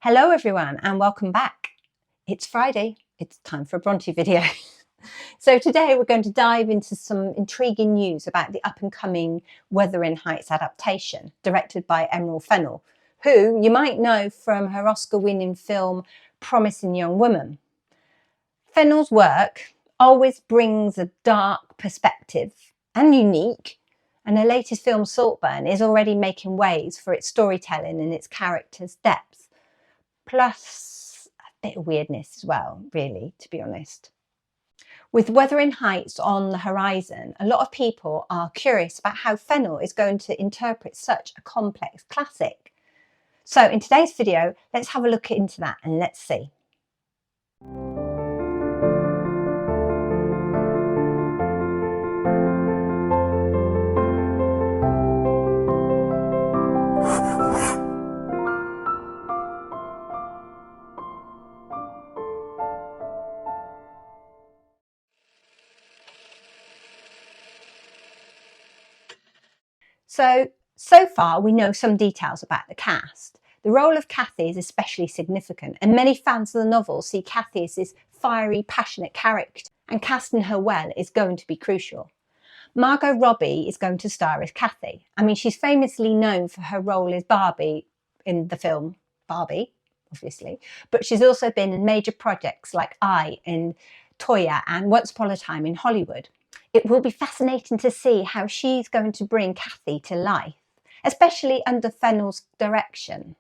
Hello everyone and welcome back. It's Friday, it's time for a Brontë video. So today we're going to dive into some intriguing news about the up-and-coming Wuthering Heights adaptation, directed by Emerald Fennell, who you might know from her Oscar-winning film Promising Young Woman. Fennell's work always brings a dark perspective and unique, and her latest film Saltburn is already making waves for its storytelling and its characters' depth. Plus a bit of weirdness as well, really, to be honest. With Wuthering Heights on the horizon, a lot of people are curious about how Fennell is going to interpret such a complex classic. So in today's video, let's have a look into that and let's see. So far we know some details about the cast. The role of Cathy is especially significant, and many fans of the novel see Cathy as this fiery, passionate character, and casting her well is going to be crucial. Margot Robbie is going to star as Cathy. I mean, she's famously known for her role as Barbie in the film Barbie, obviously, but she's also been in major projects like and Toya and Once Upon a Time in Hollywood. It will be fascinating to see how she's going to bring Cathy to life, especially under Fennell's direction.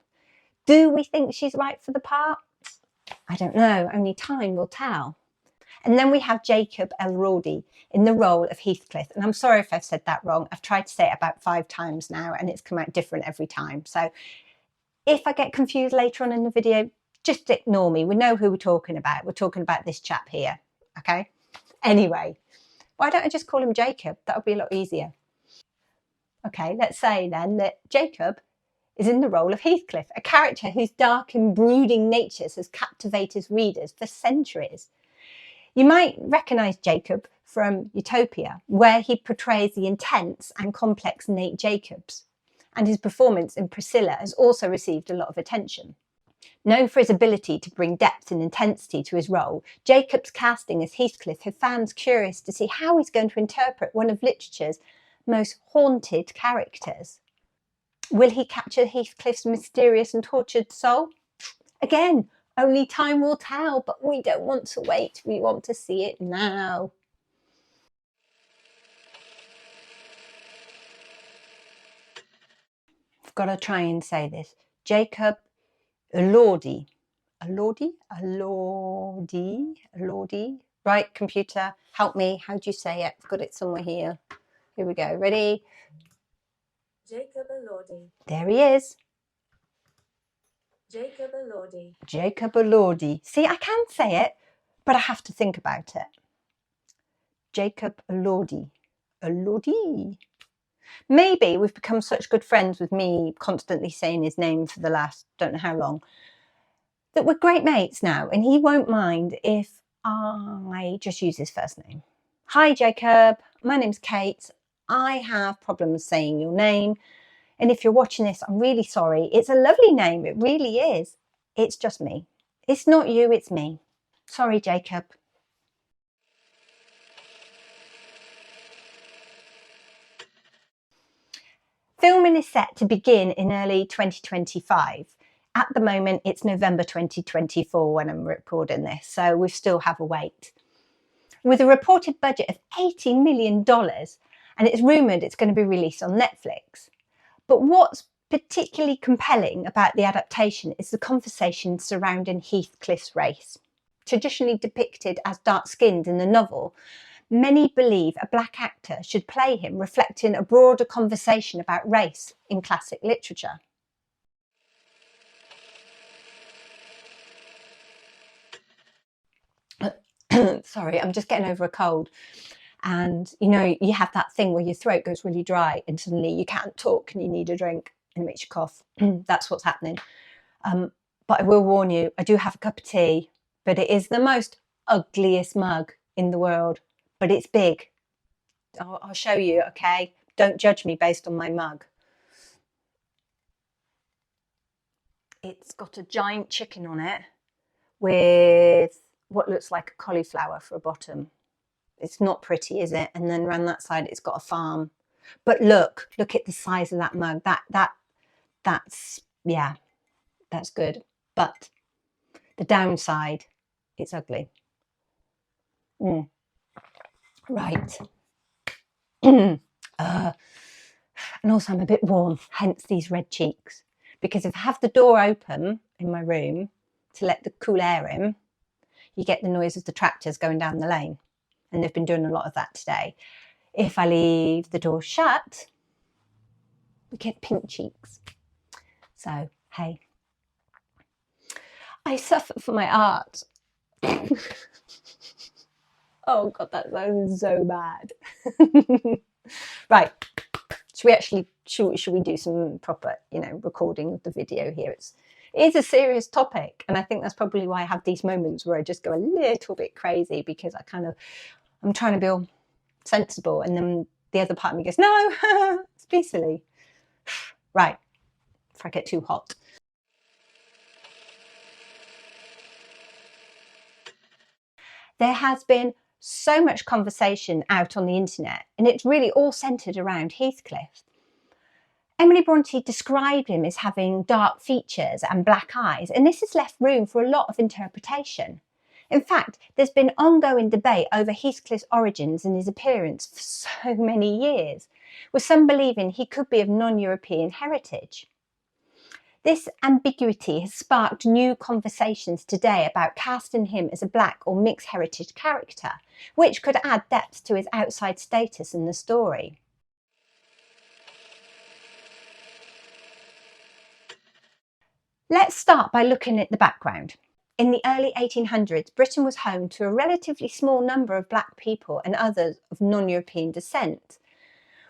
Do we think she's right for the part? I don't know, only time will tell. And then we have Jacob Elordi in the role of Heathcliff. And I'm sorry if I've said that wrong. I've tried to say it about 5 times now and it's come out different every time. So if I get confused later on in the video, just ignore me. We know who we're talking about. We're talking about this chap here, okay? Anyway. Why don't I just call him Jacob? That would be a lot easier. Okay, let's say then that Jacob is in the role of Heathcliff, a character whose dark and brooding natures has captivated readers for centuries. You might recognise Jacob from Utopia, where he portrays the intense and complex Nate Jacobs, and his performance in Priscilla has also received a lot of attention. Known for his ability to bring depth and intensity to his role, Jacob's casting as Heathcliff has fans curious to see how he's going to interpret one of literature's most haunted characters. Will he capture Heathcliff's mysterious and tortured soul? Again, only time will tell, but we don't want to wait. We want to see it now. I've got to try and say this. Jacob Elordi. Elordi. Right, computer, help me. How do you say it? I've got it somewhere here. Here we go. Ready? Jacob Elordi. There he is. Jacob Elordi. Jacob Elordi. See, I can say it, but I have to think about it. Jacob Elordi. Elordi. Maybe we've become such good friends with me constantly saying his name for the last don't know how long, that we're great mates now, and he won't mind if I just use his first name. Hi Jacob, my name's Kate. I have problems saying your name, and if you're watching this, I'm really sorry. It's a lovely name, it really is. It's just me. It's not you, it's me. Sorry Jacob. Filming is set to begin in early 2025. At the moment, it's November 2024 when I'm recording this, so we still have a wait. With a reported budget of $80 million, and it's rumoured it's going to be released on Netflix. But what's particularly compelling about the adaptation is the conversation surrounding Heathcliff's race. Traditionally depicted as dark-skinned in the novel, many believe a black actor should play him, reflecting a broader conversation about race in classic literature. Sorry, I'm just getting over a cold. And you know, you have that thing where your throat goes really dry and suddenly you can't talk and you need a drink and it makes you cough. That's what's happening. But I will warn you, I do have a cup of tea, but it is the most ugliest mug in the world, but it's big. I'll show you, okay? Don't judge me based on my mug. It's got a giant chicken on it with what looks like a cauliflower for a bottom. It's not pretty, is it? And then around that side, it's got a farm. But look at the size of that mug. That's, yeah, that's good. But the downside, it's ugly. Right. And also I'm a bit warm, hence these red cheeks. Because if I have the door open in my room to let the cool air in, you get the noise of the tractors going down the lane. And they've been doing a lot of that today. If I leave the door shut, we get pink cheeks. So, hey. I suffer for my art. Oh God, that sounds so bad. Right, should we do some proper, recording of the video here? It is a serious topic, and I think that's probably why I have these moments where I just go a little bit crazy, because I'm trying to be all sensible, and then the other part of me goes, no, it's be silly. Right, if I get too hot. There has been so much conversation out on the internet, and it's really all centred around Heathcliff. Emily Brontë described him as having dark features and black eyes, and this has left room for a lot of interpretation. In fact, there's been ongoing debate over Heathcliff's origins and his appearance for so many years, with some believing he could be of non-European heritage. This ambiguity has sparked new conversations today about casting him as a black or mixed heritage character, which could add depth to his outside status in the story. Let's start by looking at the background. In the early 1800s, Britain was home to a relatively small number of black people and others of non-European descent.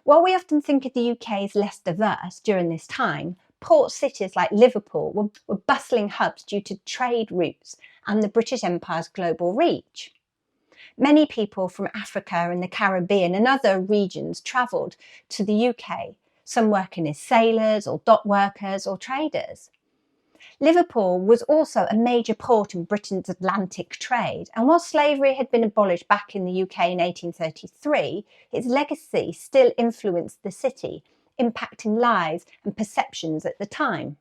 While we often think of the UK as less diverse during this time, port cities like Liverpool were bustling hubs due to trade routes and the British Empire's global reach. Many people from Africa and the Caribbean and other regions travelled to the UK, some working as sailors or dock workers or traders. Liverpool was also a major port in Britain's Atlantic trade, and while slavery had been abolished back in the UK in 1833, its legacy still influenced the city, impacting lives and perceptions at the time.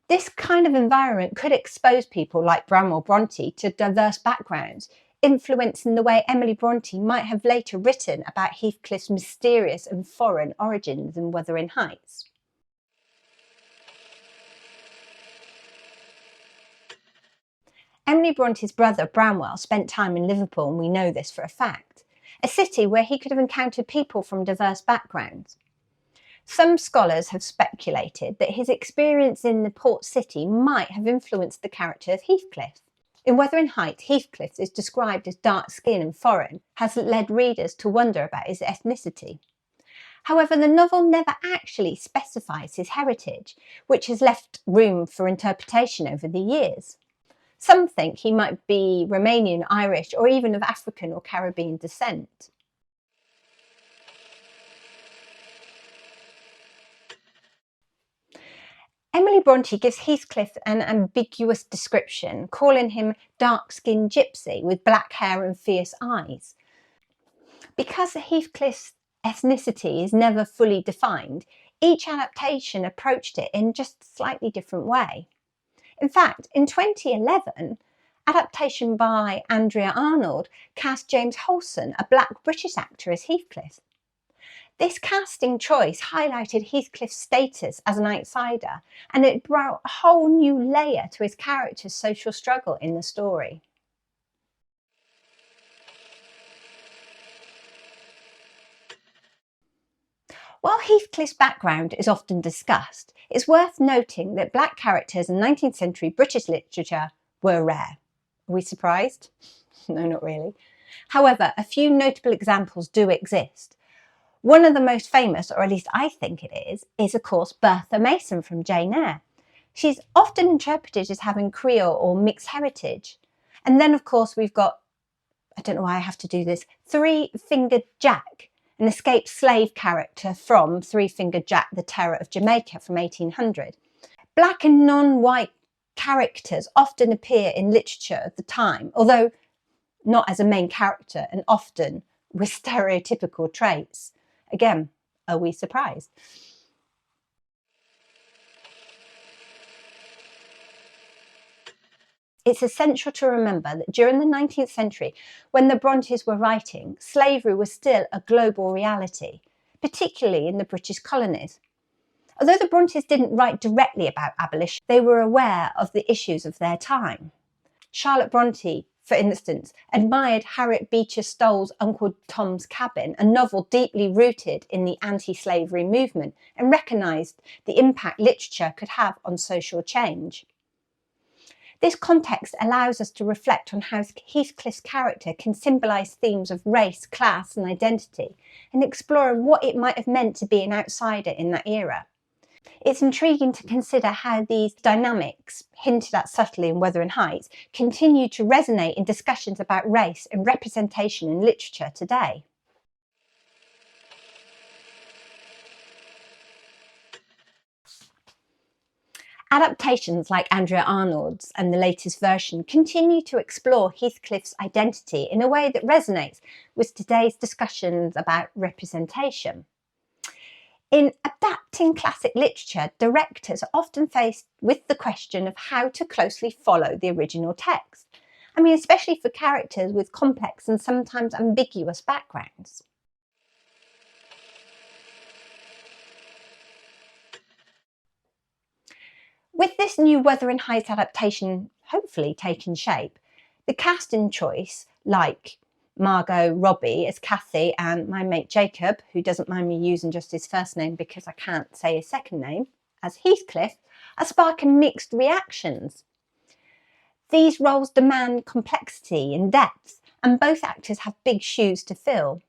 This kind of environment could expose people like Branwell Brontë to diverse backgrounds, influencing the way Emily Brontë might have later written about Heathcliff's mysterious and foreign origins in Wuthering Heights. Emily Bronte's brother Branwell spent time in Liverpool, and we know this for a fact, a city where he could have encountered people from diverse backgrounds. Some scholars have speculated that his experience in the port city might have influenced the character of Heathcliff. In Wuthering Heights, Heathcliff is described as dark-skinned and foreign, has led readers to wonder about his ethnicity. However, the novel never actually specifies his heritage, which has left room for interpretation over the years. Some think he might be Romanian, Irish, or even of African or Caribbean descent. Emily Brontë gives Heathcliff an ambiguous description, calling him dark-skinned gypsy with black hair and fierce eyes. Because Heathcliff's ethnicity is never fully defined, each adaptation approached it in just a slightly different way. In fact, in 2011, adaptation by Andrea Arnold cast James Holson, a black British actor, as Heathcliff. This casting choice highlighted Heathcliff's status as an outsider, and it brought a whole new layer to his character's social struggle in the story. While Heathcliff's background is often discussed, it's worth noting that black characters in 19th century British literature were rare. Are we surprised? No, not really. However, a few notable examples do exist. One of the most famous, or at least I think it is of course Bertha Mason from Jane Eyre. She's often interpreted as having Creole or mixed heritage. And then of course we've got, I don't know why I have to do this, Three-Fingered Jack, an escaped slave character from Three-Fingered Jack, the Terror of Jamaica from 1800. Black and non-white characters often appear in literature of the time, although not as a main character and often with stereotypical traits. Again, are we surprised? It's essential to remember that during the 19th century, when the Brontes were writing, slavery was still a global reality, particularly in the British colonies. Although the Brontes didn't write directly about abolition, they were aware of the issues of their time. Charlotte Brontë, for instance, admired Harriet Beecher Stowe's Uncle Tom's Cabin, a novel deeply rooted in the anti-slavery movement, and recognised the impact literature could have on social change. This context allows us to reflect on how Heathcliff's character can symbolise themes of race, class and identity, and explore what it might have meant to be an outsider in that era. It's intriguing to consider how these dynamics, hinted at subtly in Wuthering Heights, continue to resonate in discussions about race and representation in literature today. Adaptations like Andrea Arnold's and the latest version continue to explore Heathcliff's identity in a way that resonates with today's discussions about representation. In adapting classic literature, directors are often faced with the question of how to closely follow the original text. I mean, especially for characters with complex and sometimes ambiguous backgrounds. With this new Wuthering Heights adaptation hopefully taking shape, the casting choice, like Margot Robbie as Cathy and my mate Jacob, who doesn't mind me using just his first name because I can't say his second name, as Heathcliff, are sparking mixed reactions. These roles demand complexity and depth, and both actors have big shoes to fill.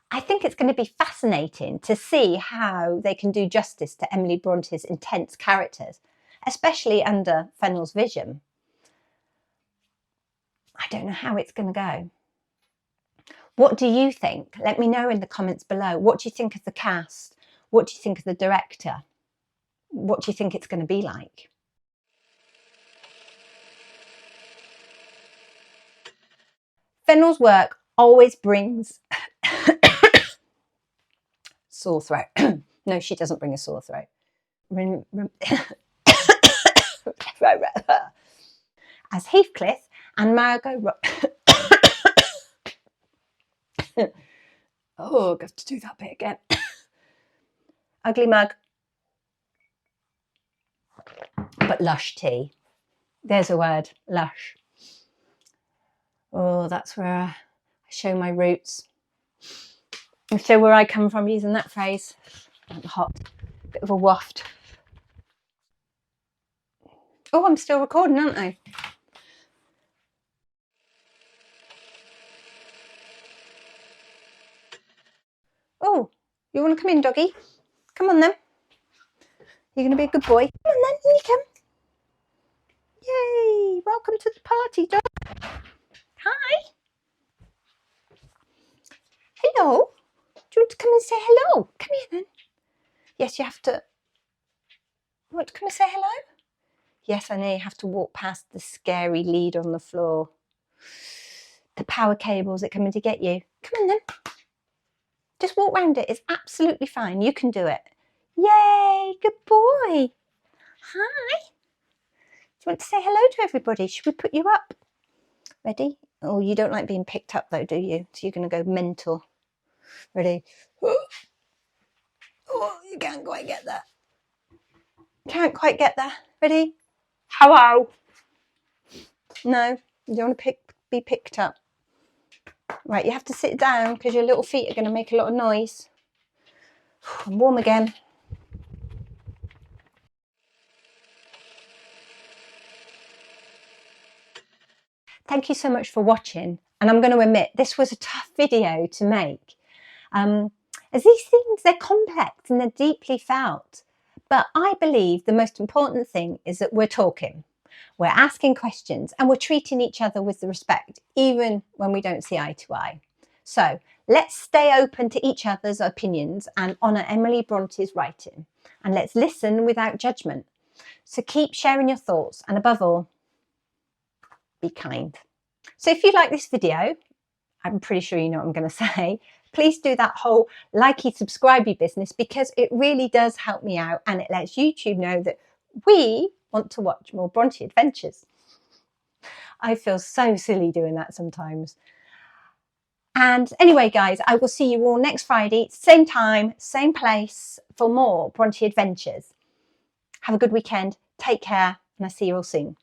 I think it's going to be fascinating to see how they can do justice to Emily Bronte's intense characters, especially under Fennell's vision. I don't know how it's going to go. What do you think? Let me know in the comments below. What do you think of the cast? What do you think of the director? What do you think it's going to be like? Fennell's work always brings sore throat. No, she doesn't bring a sore throat. As Heathcliff and Margot oh, I've got to do that bit again. Ugly mug. But lush tea. There's a word, lush. Oh, that's where I show my roots. And show where I come from using that phrase. Hot. Bit of a waft. Oh, I'm still recording, aren't I? Oh, you want to come in, doggy? Come on then. You're going to be a good boy. Come on then, here you come. Yay! Welcome to the party, dog. Hi. Hello. Do you want to come and say hello? Come here then. Yes, you have to. You want to come and say hello? Yes, I know you have to walk past the scary lead on the floor. The power cables that come in to get you. Come on then. Just walk round it. It's absolutely fine. You can do it. Yay, good boy. Hi. Do you want to say hello to everybody? Should we put you up? Ready? Oh, you don't like being picked up though, do you? So you're going to go mental. Ready? Oh, you can't quite get there. Can't quite get there. Ready? Hello. No, you don't want to be picked up. Right, you have to sit down because your little feet are going to make a lot of noise. I'm warm again. Thank you so much for watching. And I'm going to admit, this was a tough video to make. As these things, they're complex and they're deeply felt. But I believe the most important thing is that we're talking. We're asking questions and we're treating each other with the respect, even when we don't see eye to eye. So let's stay open to each other's opinions and honour Emily Bronte's writing. And let's listen without judgment. So keep sharing your thoughts, and above all, be kind. So if you like this video, I'm pretty sure you know what I'm going to say, please do that whole likey, subscribey business, because it really does help me out and it lets YouTube know that we want to watch more Brontë adventures. I feel so silly doing that sometimes. And anyway, guys, I will see you all next Friday, same time, same place, for more Brontë adventures. Have a good weekend, take care, and I'll see you all soon.